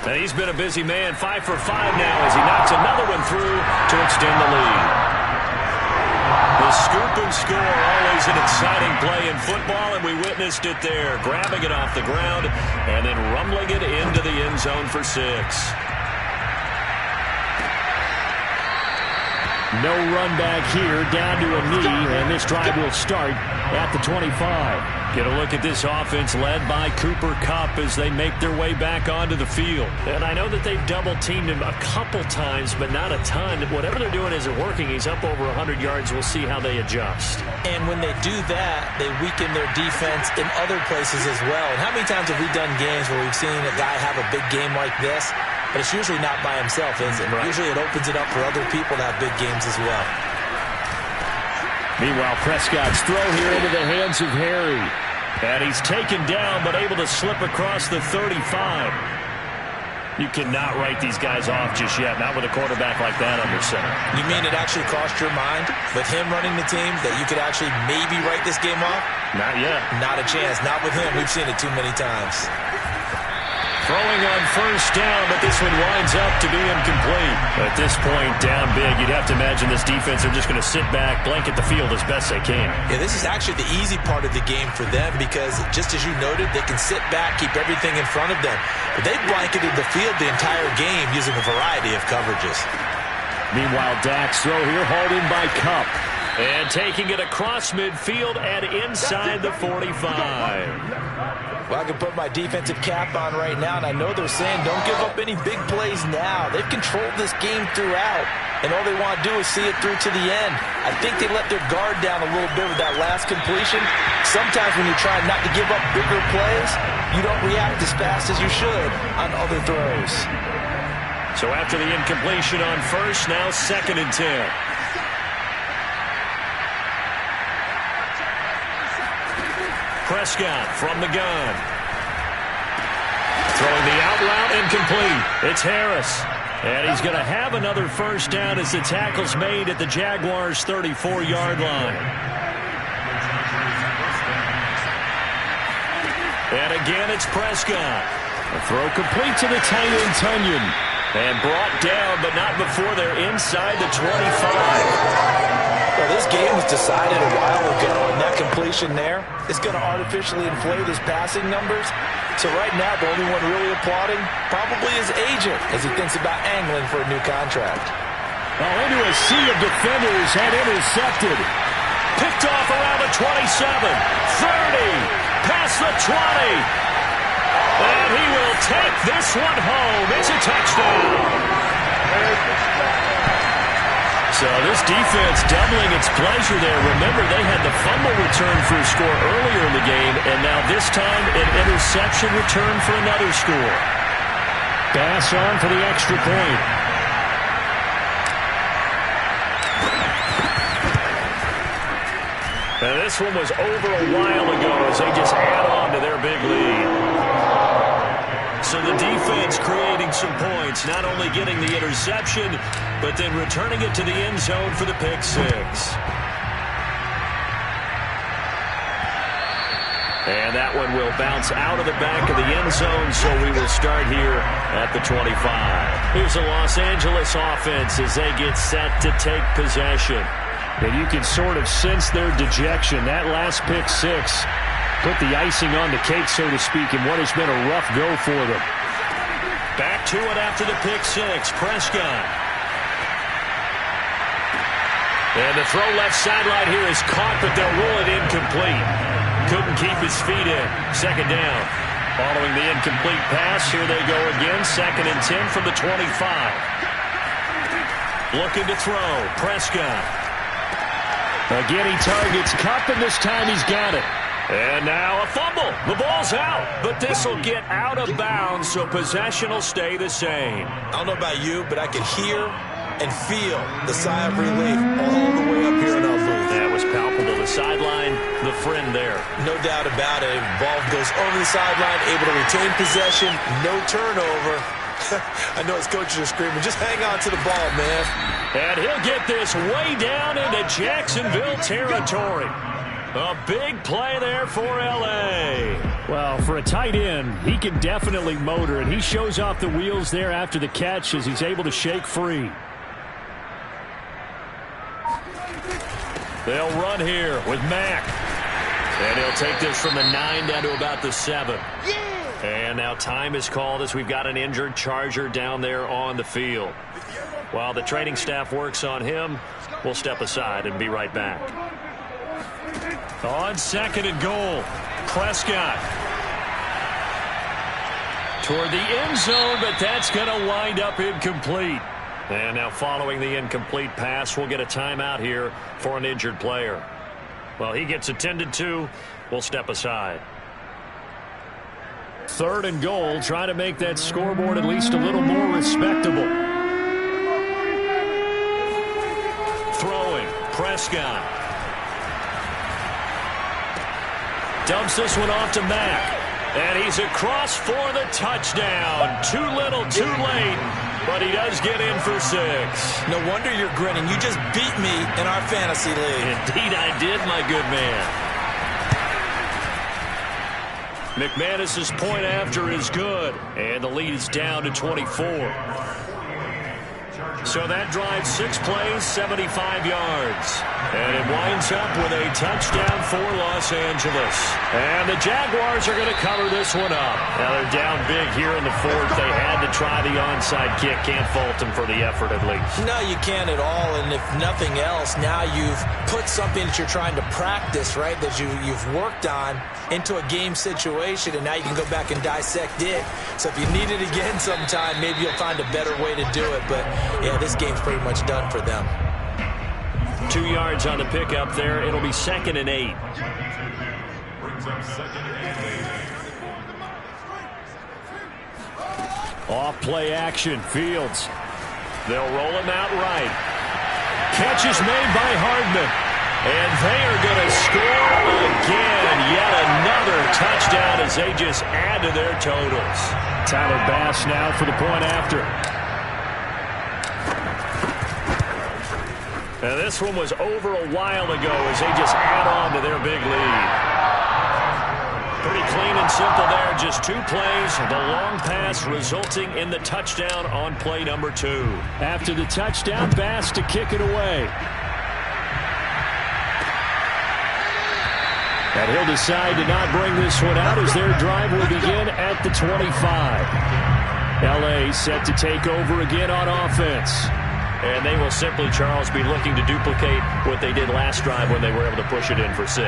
And he's been a busy man, 5 for 5 now as he knocks another one through to extend the lead. The scoop and score, always an exciting play in football, and we witnessed it there, grabbing it off the ground and then rumbling it into the end zone for 6. No run back here, down to a knee, and this drive will start at the 25. Get a look at this offense led by Cooper Kupp as they make their way back onto the field. And I know that they've double-teamed him a couple times, but not a ton. Whatever they're doing isn't working. He's up over 100 yards. We'll see how they adjust. And when they do that, they weaken their defense in other places as well. And how many times have we done games where we've seen a guy have a big game like this? But it's usually not by himself, is it? Right. Usually it opens it up for other people to have big games as well. Meanwhile, Prescott's throw here into the hands of Harry. And he's taken down, but able to slip across the 35. You cannot write these guys off just yet, not with a quarterback like that under center. You mean it actually crossed your mind with him running the team that you could actually maybe write this game off? Not yet. Not a chance. Not with him. We've seen it too many times. Throwing on first down, but this one winds up to be incomplete. At this point, down big, you'd have to imagine this defense are just going to sit back, blanket the field as best they can. Yeah, this is actually the easy part of the game for them because, just as you noted, they can sit back, keep everything in front of them. But they've blanketed the field the entire game using a variety of coverages. Meanwhile, Dak's throw here hauled in by Kupp. And taking it across midfield and inside the 45. Well, I can put my defensive cap on right now, and I know they're saying don't give up any big plays now. They've controlled this game throughout, and all they want to do is see it through to the end. I think they let their guard down a little bit with that last completion. Sometimes when you're trying not to give up bigger plays, you don't react as fast as you should on other throws. So after the incompletion on first, now 2nd and 10. Prescott from the gun. Throwing the out route incomplete. It's Harris. And he's going to have another first down as the tackle's made at the Jaguars' 34-yard line. And again, it's Prescott. A throw complete to the tight end, Tunyon. And brought down, but not before they're inside the 25. Well, this game was decided a while ago, and that completion there is going to artificially inflate his passing numbers. So right now, the only one really applauding probably his agent as he thinks about angling for a new contract. Well, into a sea of defenders and intercepted. Picked off around the 27, 30, past the 20. And he will take this one home. It's a touchdown. So this defense doubling its pleasure there. Remember, they had the fumble return for a score earlier in the game, and now this time an interception return for another score. Pass on for the extra point. And this one was over a while ago as they just add on to their big lead. So the defense creating some points, not only getting the interception, but then returning it to the end zone for the pick six. And that one will bounce out of the back of the end zone, so we will start here at the 25. Here's the Los Angeles offense as they get set to take possession. And you can sort of sense their dejection. That last pick six put the icing on the cake, so to speak, in what has been a rough go for them. Back to it after the pick six. Prescott. And the throw left sideline here is caught, but they'll rule it incomplete. Couldn't keep his feet in. 2nd down. Following the incomplete pass, here they go again. 2nd and 10 from the 25. Looking to throw. Prescott. Again, he targets Kupp, and this time he's got it. And now a fumble. The ball's out, but this will get out of bounds, so possession will stay the same. I don't know about you, but I could hear and feel the sigh of relief all the way up here in our booth. That was palpable. The sideline, the friend there. No doubt about it. Ball goes over the sideline, able to retain possession, no turnover. I know his coaches are screaming, just hang on to the ball, man. And he'll get this way down into Jacksonville territory. A big play there for L.A. Well, for a tight end, he can definitely motor, and he shows off the wheels there after the catch as he's able to shake free. They'll run here with Mack. And he'll take this from the 9 down to about the 7. And now time is called as we've got an injured Charger down there on the field. While the training staff works on him, we'll step aside and be right back. On 2nd and goal, Prescott. Toward the end zone, but that's going to wind up incomplete. And now following the incomplete pass, we'll get a timeout here for an injured player. Well, he gets attended to. We'll step aside. 3rd and goal, try to make that scoreboard at least a little more respectable. Throwing, Prescott. Dumps this one off to Mack. And he's across for the touchdown. Too little, too late. But he does get in for 6. No wonder you're grinning. You just beat me in our fantasy league. Indeed I did, my good man. McManus's point after is good. And the lead is down to 24. So that drives 6 plays, 75 yards. And it winds up with a touchdown for Los Angeles. And the Jaguars are going to cover this one up. Now they're down big here in the 4th. They had to try the onside kick. Can't fault them for the effort at least. No, you can't at all. And if nothing else, now you've put something that you're trying to practice, right, that you've worked on into a game situation. And now you can go back and dissect it. So if you need it again sometime, maybe you'll find a better way to do it. But, yeah, this game's pretty much done for them. 2 yards on the pickup there. It'll be 2nd and 8. Off play action, Fields. They'll roll him out right. Catch is made by Hardman. And they are going to score again. Yet another touchdown as they just add to their totals. Tyler Bass now for the point after. Now this one was over a while ago as they just add on to their big lead. Pretty clean and simple there. Just 2 plays. The long pass resulting in the touchdown on play number 2. After the touchdown, Bass to kick it away. And he'll decide to not bring this one out as their drive will begin at the 25. L.A. set to take over again on offense. And they will simply, Charles, be looking to duplicate what they did last drive when they were able to push it in for 6.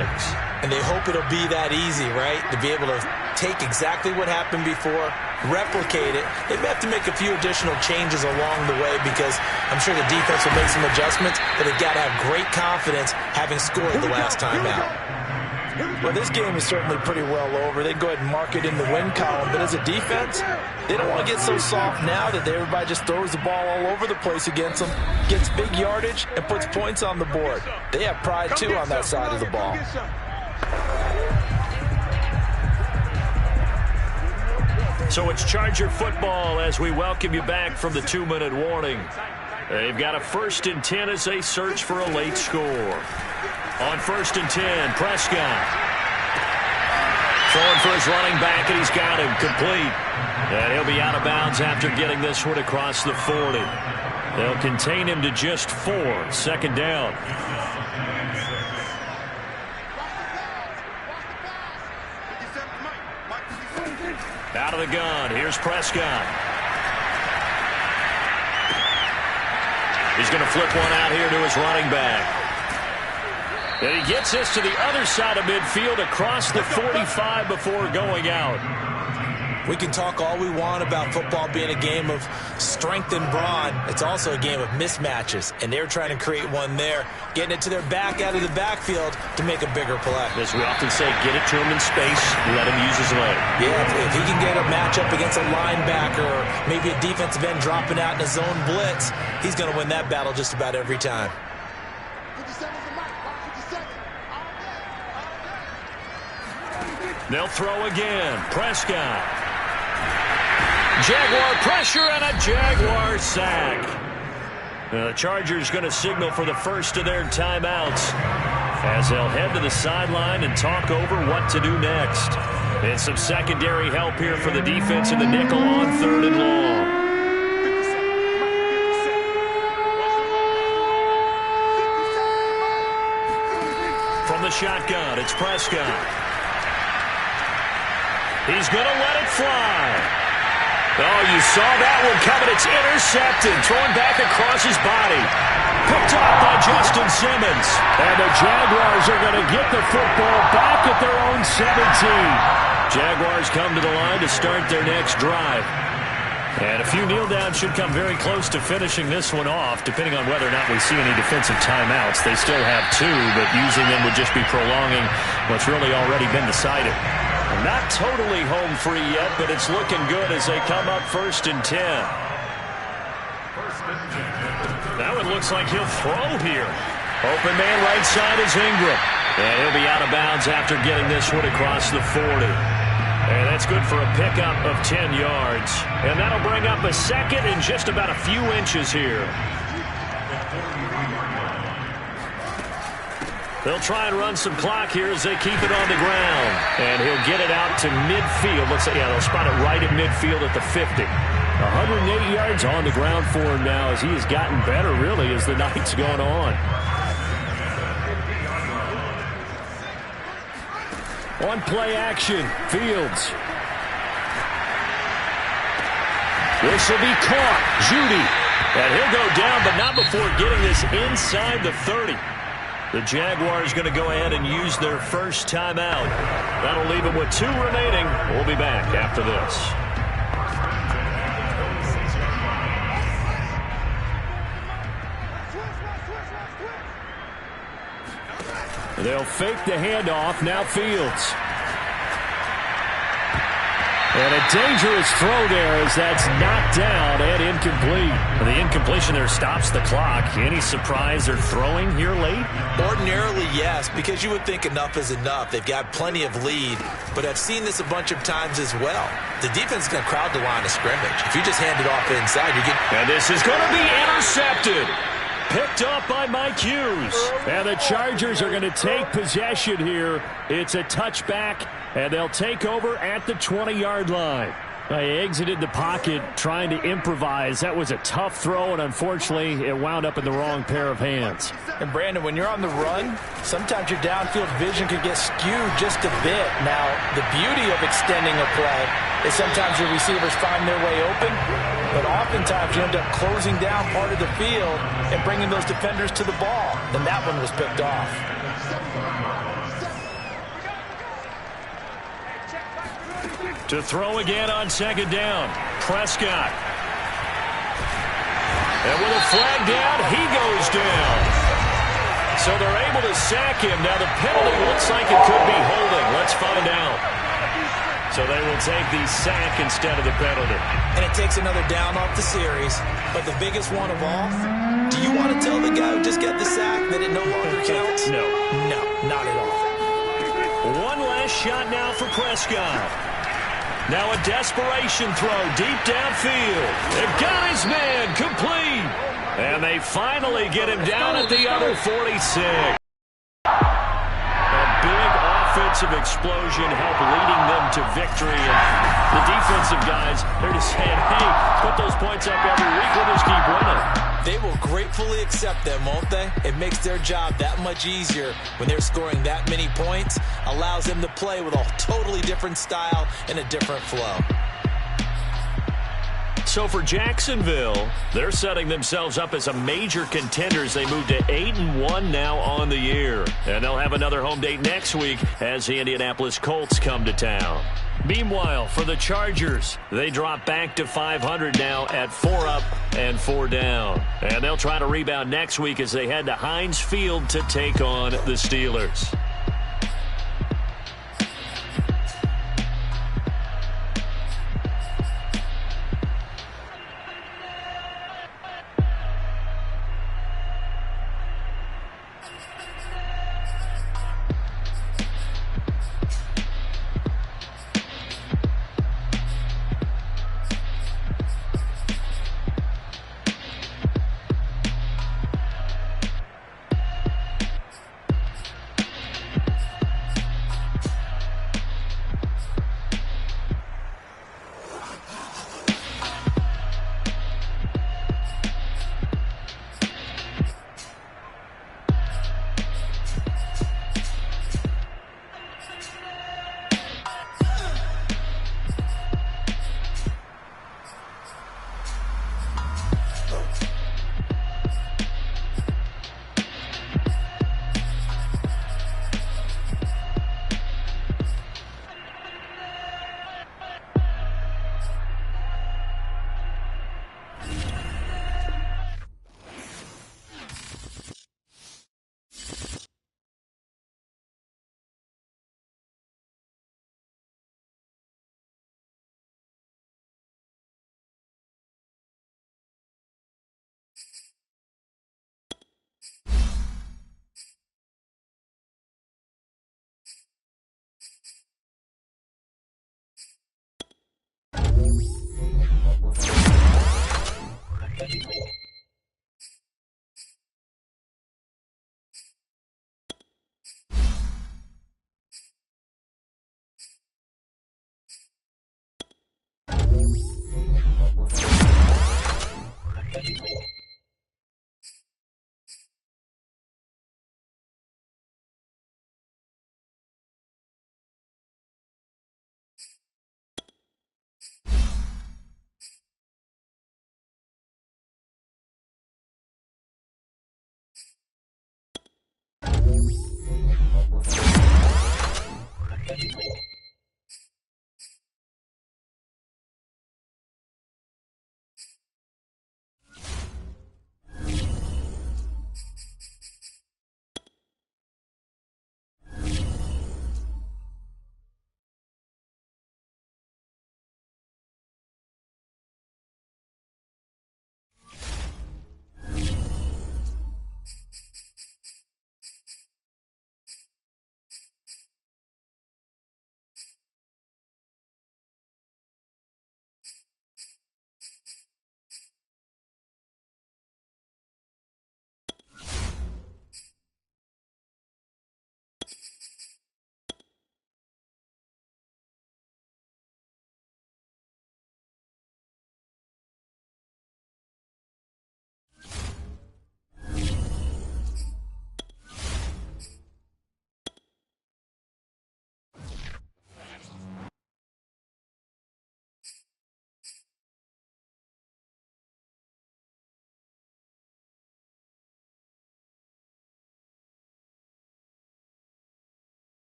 And they hope it'll be that easy, right? To be able to take exactly what happened before, replicate it. They may have to make a few additional changes along the way because I'm sure the defense will make some adjustments, but they've got to have great confidence having scored the last time out. Well, this game is certainly pretty well over. They go ahead and mark it in the win column. But as a defense, they don't want to get so soft now that everybody just throws the ball all over the place against them, gets big yardage, and puts points on the board. They have pride, too, on that side of the ball. So it's Charger football as we welcome you back from the 2-minute warning. They've got a 1st and 10 as they search for a late score. On 1st and 10, Prescott. Throwing for his running back, and he's got him complete. And he'll be out of bounds after getting this one across the 40. They'll contain him to just 4. 2nd down. Out of the gun, here's Prescott. He's going to flip one out here to his running back. And he gets this to the other side of midfield across the 45 before going out. We can talk all we want about football being a game of strength and brawn. It's also a game of mismatches, and they're trying to create one there, getting it to their back out of the backfield to make a bigger play. As we often say, get it to him in space, let him use his leg. Yeah, if he can get a matchup against a linebacker or maybe a defensive end dropping out in a zone blitz, he's going to win that battle just about every time. They'll throw again. Prescott. Jaguar pressure and a Jaguar sack. The Chargers going to signal for the first of their timeouts as they'll head to the sideline and talk over what to do next. And some secondary help here for the defense in the nickel on 3rd and long. From the shotgun, it's Prescott. He's going to let it fly. Oh, you saw that one coming. It's intercepted. Thrown back across his body. Picked up by Justin Simmons. And the Jaguars are going to get the football back at their own 17. Jaguars come to the line to start their next drive. And a few kneel downs should come very close to finishing this one off, depending on whether or not we see any defensive timeouts. They still have 2, but using them would just be prolonging what's really already been decided. Not totally home free yet, but it's looking good as they come up 1st and 10. Now it looks like he'll throw here. Open man right side is Ingram. And he'll be out of bounds after getting this one across the 40. And that's good for a pickup of 10 yards. And that'll bring up a second and just about a few inches here. They'll try and run some clock here as they keep it on the ground. And he'll get it out to midfield. Let's say, yeah, they'll spot it right at midfield at the 50. 108 yards on the ground for him now as he has gotten better, really, as the night's gone on. On play action, Fields. This will be caught. Judy. And he'll go down, but not before getting this inside the 30. The Jaguars going to go ahead and use their first timeout. That'll leave them with 2 remaining. We'll be back after this. They'll fake the handoff. Now Fields. And a dangerous throw there as that's knocked down and incomplete. The incompletion there stops the clock. Any surprise they're throwing here late? Ordinarily, yes, because you would think enough is enough. They've got plenty of lead, but I've seen this a bunch of times as well. The defense is going to crowd the line of scrimmage. If you just hand it off inside, you get... And this is going to be intercepted. Picked up by Mike Hughes. And the Chargers are going to take possession here. It's a touchback, and they'll take over at the 20-yard line. They exited the pocket trying to improvise. That was a tough throw, and unfortunately, it wound up in the wrong pair of hands. And, Brandon, when you're on the run, sometimes your downfield vision could get skewed just a bit. Now, the beauty of extending a play is sometimes your receivers find their way open, but oftentimes you end up closing down part of the field and bringing those defenders to the ball. And that one was picked off. To throw again on 2nd down, Prescott. And with a flag down, he goes down. So they're able to sack him. Now the penalty looks like it could be holding. Let's find out. So they will take the sack instead of the penalty. And it takes another down off the series. But the biggest one of all, do you want to tell the guy who just got the sack that it no longer counts? No. No, not at all. One last shot now for Prescott. Now a desperation throw deep downfield. They've got his man complete. And they finally get him down at the other 46. A big offensive explosion helped leading them to victory. And the defensive guys, they're just saying, hey, put those points up every week. We'll just keep winning. They will gratefully accept them, won't they? It makes their job that much easier when they're scoring that many points. Allows them to play with a totally different style and a different flow. So for Jacksonville, they're setting themselves up as a major contender as they move to 8-1 now on the year. And they'll have another home date next week as the Indianapolis Colts come to town. Meanwhile, for the Chargers, they drop back to 500 now at 4 up and 4 down. And they'll try to rebound next week as they head to Heinz Field to take on the Steelers.